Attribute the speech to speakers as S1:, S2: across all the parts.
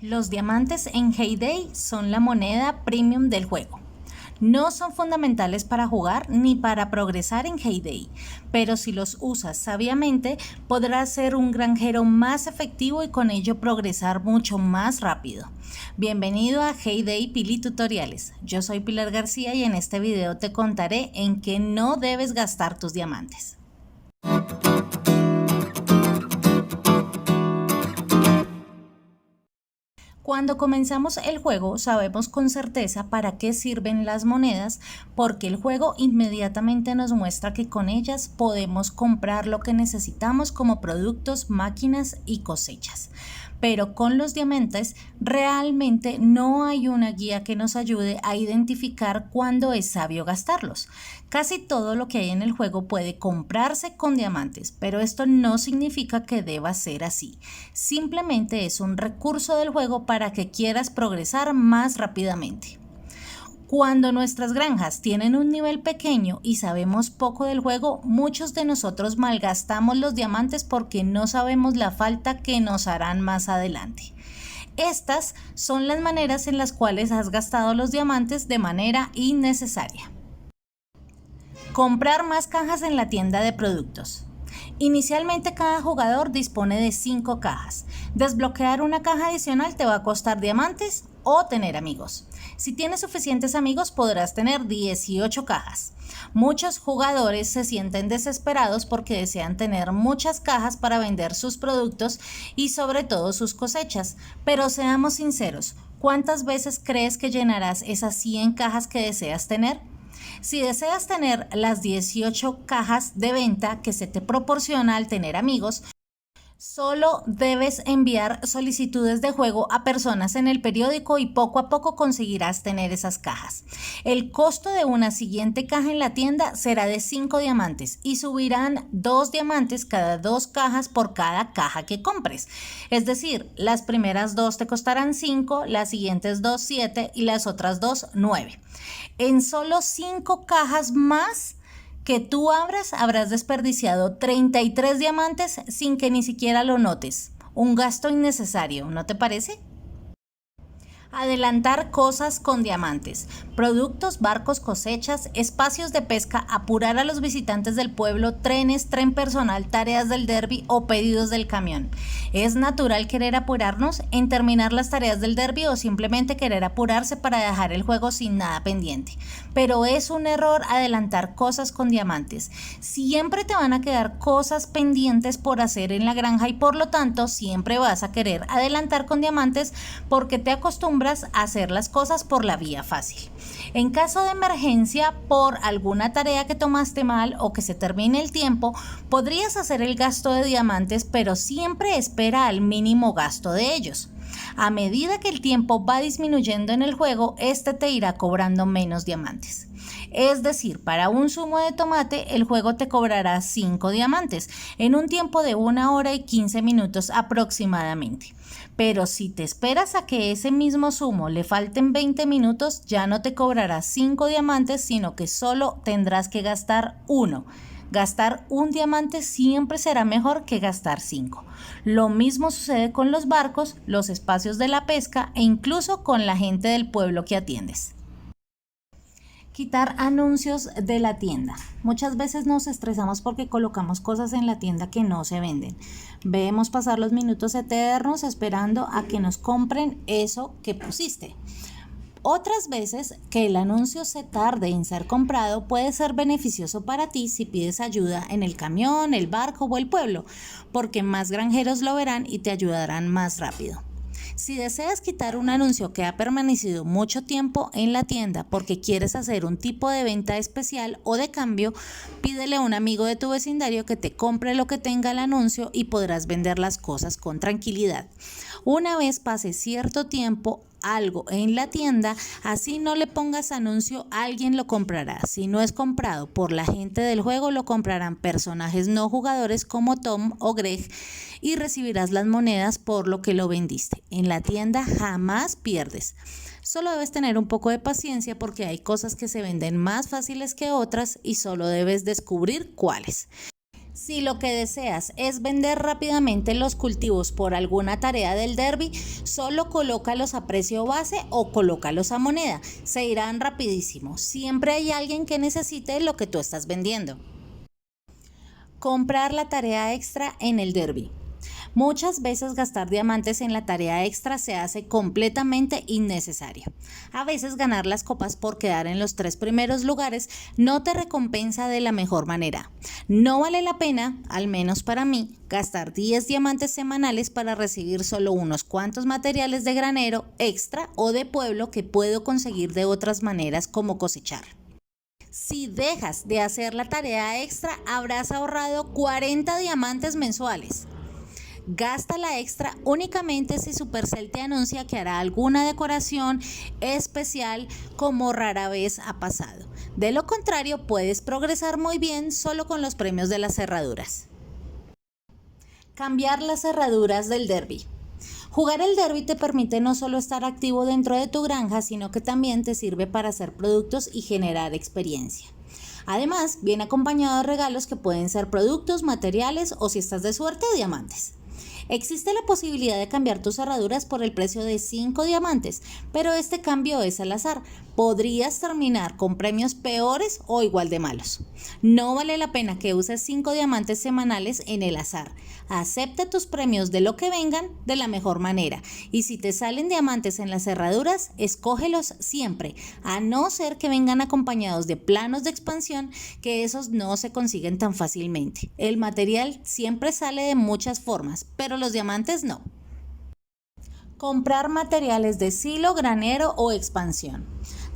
S1: Los diamantes en Hay Day son la moneda premium del juego. No son fundamentales para jugar ni para progresar en Hay Day, pero si los usas sabiamente podrás ser un granjero más efectivo y con ello progresar mucho más rápido. Bienvenido a Hay Day Pili Tutoriales. Yo soy Pilar García y en este video te contaré en qué no debes gastar tus diamantes. Cuando comenzamos el juego sabemos con certeza para qué sirven las monedas, porque el juego inmediatamente nos muestra que con ellas podemos comprar lo que necesitamos como productos, máquinas y cosechas. Pero con los diamantes realmente no hay una guía que nos ayude a identificar cuándo es sabio gastarlos. Casi todo lo que hay en el juego puede comprarse con diamantes, pero esto no significa que deba ser así. Simplemente es un recurso del juego para que quieras progresar más rápidamente. Cuando nuestras granjas tienen un nivel pequeño y sabemos poco del juego, muchos de nosotros malgastamos los diamantes porque no sabemos la falta que nos harán más adelante. Estas son las maneras en las cuales has gastado los diamantes de manera innecesaria. Comprar más cajas en la tienda de productos. Inicialmente cada jugador dispone de 5 cajas. Desbloquear una caja adicional te va a costar diamantes o tener amigos. Si tienes suficientes amigos podrás tener 18 cajas. Muchos jugadores se sienten desesperados porque desean tener muchas cajas para vender sus productos y sobre todo sus cosechas. Pero seamos sinceros, ¿cuántas veces crees que llenarás esas 100 cajas que deseas tener? Si deseas tener las 18 cajas de venta que se te proporciona al tener amigos, solo debes enviar solicitudes de juego a personas en el periódico y poco a poco conseguirás tener esas cajas. El costo de una siguiente caja en la tienda será de 5 diamantes y subirán 2 diamantes cada 2 cajas por cada caja que compres. Es decir, las primeras 2 te costarán 5, las siguientes 2 7 y las otras 2 9. En solo 5 cajas más que tú habrás desperdiciado 33 diamantes sin que ni siquiera lo notes. Un gasto innecesario, ¿no te parece? Adelantar cosas con diamantes, productos, barcos, cosechas, espacios de pesca, apurar a los visitantes del pueblo, trenes, tren personal, tareas del derbi o pedidos del camión. ¿Es natural querer apurarnos en terminar las tareas del derbi o simplemente querer apurarse para dejar el juego sin nada pendiente? Pero es un error adelantar cosas con diamantes. Siempre te van a quedar cosas pendientes por hacer en la granja y por lo tanto siempre vas a querer adelantar con diamantes porque te acostumbras a hacer las cosas por la vía fácil. En caso de emergencia por alguna tarea que tomaste mal o que se termine el tiempo, podrías hacer el gasto de diamantes, pero siempre espera al mínimo gasto de ellos. A medida que el tiempo va disminuyendo en el juego, este te irá cobrando menos diamantes. Es decir, para un zumo de tomate, el juego te cobrará 5 diamantes en un tiempo de 1 hora y 15 minutos aproximadamente. Pero si te esperas a que ese mismo zumo le falten 20 minutos, ya no te cobrará 5 diamantes, sino que solo tendrás que gastar 1. Gastar un diamante siempre será mejor que gastar 5. Lo mismo sucede con los barcos, los espacios de la pesca e incluso con la gente del pueblo que atiendes. Quitar anuncios de la tienda. Muchas veces nos estresamos porque colocamos cosas en la tienda que no se venden. Vemos pasar los minutos eternos esperando a que nos compren eso que pusiste. Otras veces que el anuncio se tarde en ser comprado puede ser beneficioso para ti si pides ayuda en el camión, el barco o el pueblo, porque más granjeros lo verán y te ayudarán más rápido. Si deseas quitar un anuncio que ha permanecido mucho tiempo en la tienda porque quieres hacer un tipo de venta especial o de cambio, pídele a un amigo de tu vecindario que te compre lo que tenga el anuncio y podrás vender las cosas con tranquilidad. Una vez pase cierto tiempo algo en la tienda, así no le pongas anuncio, alguien lo comprará. Si no es comprado por la gente del juego, lo comprarán personajes no jugadores como Tom o Greg y recibirás las monedas por lo que lo vendiste. En la tienda jamás pierdes. Solo debes tener un poco de paciencia porque hay cosas que se venden más fáciles que otras y solo debes descubrir cuáles. Si lo que deseas es vender rápidamente los cultivos por alguna tarea del derby, solo colócalos a precio base o colócalos a moneda. Se irán rapidísimo. Siempre hay alguien que necesite lo que tú estás vendiendo. Comprar la tarea extra en el derby. Muchas veces gastar diamantes en la tarea extra se hace completamente innecesario. A veces ganar las copas por quedar en los 3 primeros lugares no te recompensa de la mejor manera. No vale la pena, al menos para mí, gastar 10 diamantes semanales para recibir solo unos cuantos materiales de granero extra o de pueblo que puedo conseguir de otras maneras como cosechar. Si dejas de hacer la tarea extra, habrás ahorrado 40 diamantes mensuales. Gasta la extra únicamente si Supercell te anuncia que hará alguna decoración especial, como rara vez ha pasado. De lo contrario, puedes progresar muy bien solo con los premios de las cerraduras. Cambiar las cerraduras del derby. Jugar el derby te permite no solo estar activo dentro de tu granja, sino que también te sirve para hacer productos y generar experiencia. Además, viene acompañado de regalos que pueden ser productos, materiales o, si estás de suerte, diamantes. Existe la posibilidad de cambiar tus cerraduras por el precio de 5 diamantes, pero este cambio es al azar. Podrías terminar con premios peores o igual de malos. No vale la pena que uses 5 diamantes semanales en el azar. Acepta tus premios de lo que vengan de la mejor manera. Y si te salen diamantes en las cerraduras, escógelos siempre, a no ser que vengan acompañados de planos de expansión, que esos no se consiguen tan fácilmente. El material siempre sale de muchas formas, pero los diamantes no. Comprar materiales de silo, granero o expansión.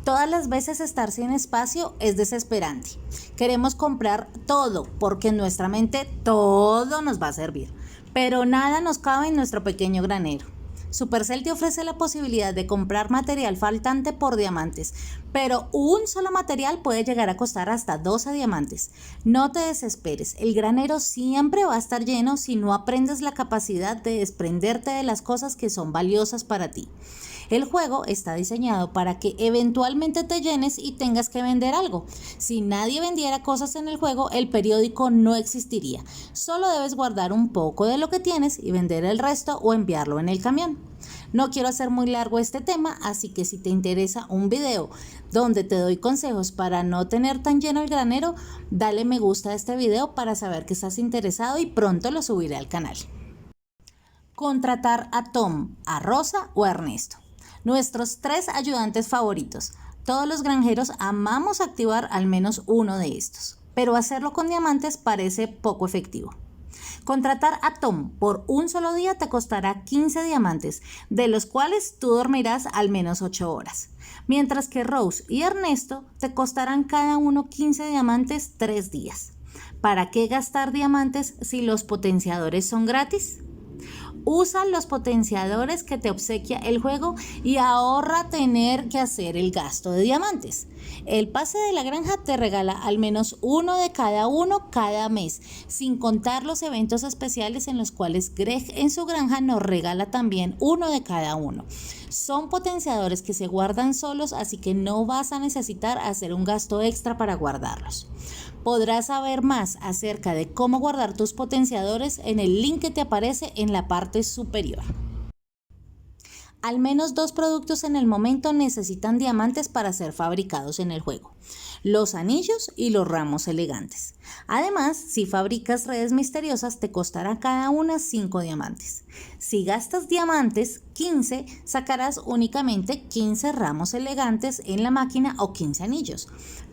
S1: Todas las veces estar sin espacio es desesperante. Queremos comprar todo porque en nuestra mente todo nos va a servir, pero nada nos cabe en nuestro pequeño granero. Supercell te ofrece la posibilidad de comprar material faltante por diamantes, pero un solo material puede llegar a costar hasta 12 diamantes. No te desesperes, el granero siempre va a estar lleno si no aprendes la capacidad de desprenderte de las cosas que son valiosas para ti. El juego está diseñado para que eventualmente te llenes y tengas que vender algo. Si nadie vendiera cosas en el juego, el periódico no existiría. Solo debes guardar un poco de lo que tienes y vender el resto o enviarlo en el camión. No quiero hacer muy largo este tema, así que si te interesa un video donde te doy consejos para no tener tan lleno el granero, dale me gusta a este video para saber que estás interesado y pronto lo subiré al canal. Contratar a Tom, a Rosa o a Ernesto. Nuestros 3 ayudantes favoritos. Todos los granjeros amamos activar al menos uno de estos, pero hacerlo con diamantes parece poco efectivo. Contratar a Tom por un solo día te costará 15 diamantes, de los cuales tú dormirás al menos 8 horas, mientras que Rose y Ernesto te costarán cada uno 15 diamantes 3 días. ¿Para qué gastar diamantes si los potenciadores son gratis? Usa los potenciadores que te obsequia el juego y ahorra tener que hacer el gasto de diamantes. El pase de la granja te regala al menos uno de cada uno cada mes, sin contar los eventos especiales en los cuales Greg en su granja nos regala también uno de cada uno. Son potenciadores que se guardan solos, así que no vas a necesitar hacer un gasto extra para guardarlos. Podrás saber más acerca de cómo guardar tus potenciadores en el link que te aparece en la parte superior. Al menos 2 productos en el momento necesitan diamantes para ser fabricados en el juego: los anillos y los ramos elegantes. Además, si fabricas redes misteriosas, te costará cada una 5 diamantes. Si gastas diamantes 15, sacarás únicamente 15 ramos elegantes en la máquina o 15 anillos.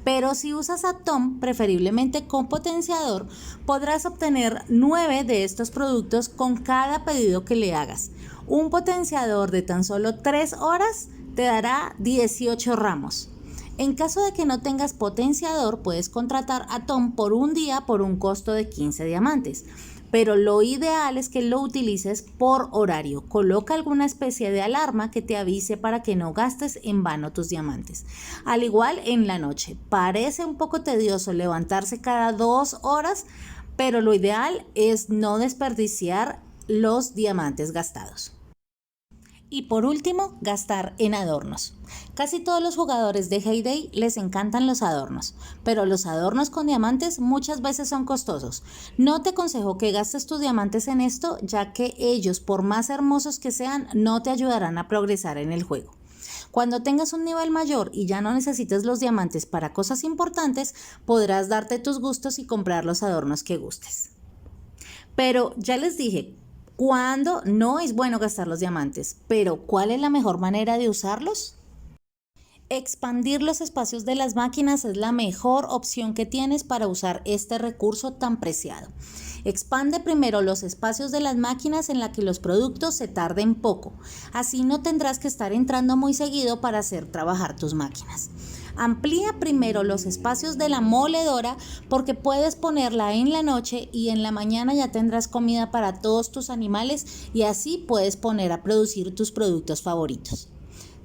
S1: Pero si usas a Tom, preferiblemente con potenciador, podrás obtener 9 de estos productos con cada pedido que le hagas. Un potenciador de tan solo 3 horas te dará 18 ramos. En caso de que no tengas potenciador, puedes contratar a Tom por un día por un costo de 15 diamantes. Pero lo ideal es que lo utilices por horario. Coloca alguna especie de alarma que te avise para que no gastes en vano tus diamantes. Al igual en la noche. Parece un poco tedioso levantarse cada 2 horas, pero lo ideal es no desperdiciar los diamantes gastados. Y por último, gastar en adornos. Casi todos los jugadores de Hay Day les encantan los adornos, pero los adornos con diamantes muchas veces son costosos. No te aconsejo que gastes tus diamantes en esto, ya que ellos, por más hermosos que sean, no te ayudarán a progresar en el juego. Cuando tengas un nivel mayor y ya no necesites los diamantes para cosas importantes, podrás darte tus gustos y comprar los adornos que gustes. Pero ya les dije, ¿cuándo no es bueno gastar los diamantes? Pero ¿cuál es la mejor manera de usarlos? Expandir los espacios de las máquinas es la mejor opción que tienes para usar este recurso tan preciado. Expande primero los espacios de las máquinas en la que los productos se tarden poco. Así no tendrás que estar entrando muy seguido para hacer trabajar tus máquinas. Amplía primero los espacios de la moledora porque puedes ponerla en la noche y en la mañana ya tendrás comida para todos tus animales y así puedes poner a producir tus productos favoritos.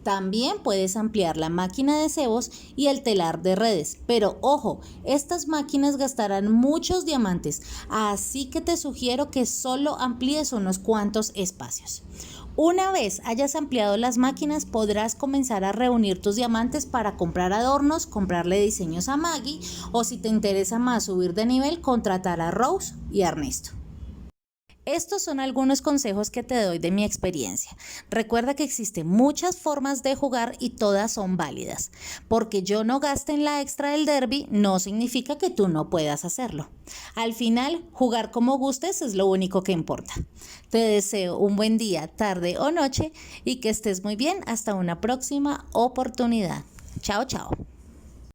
S1: También puedes ampliar la máquina de cebos y el telar de redes, pero ojo, estas máquinas gastarán muchos diamantes, así que te sugiero que solo amplíes unos cuantos espacios. Una vez hayas ampliado las máquinas, podrás comenzar a reunir tus diamantes para comprar adornos, comprarle diseños a Maggie o si te interesa más subir de nivel, contratar a Rose y a Ernesto. Estos son algunos consejos que te doy de mi experiencia. Recuerda que existen muchas formas de jugar y todas son válidas. Porque yo no gaste en la extra del derby no significa que tú no puedas hacerlo. Al final, jugar como gustes es lo único que importa. Te deseo un buen día, tarde o noche y que estés muy bien hasta una próxima oportunidad. Chao, chao.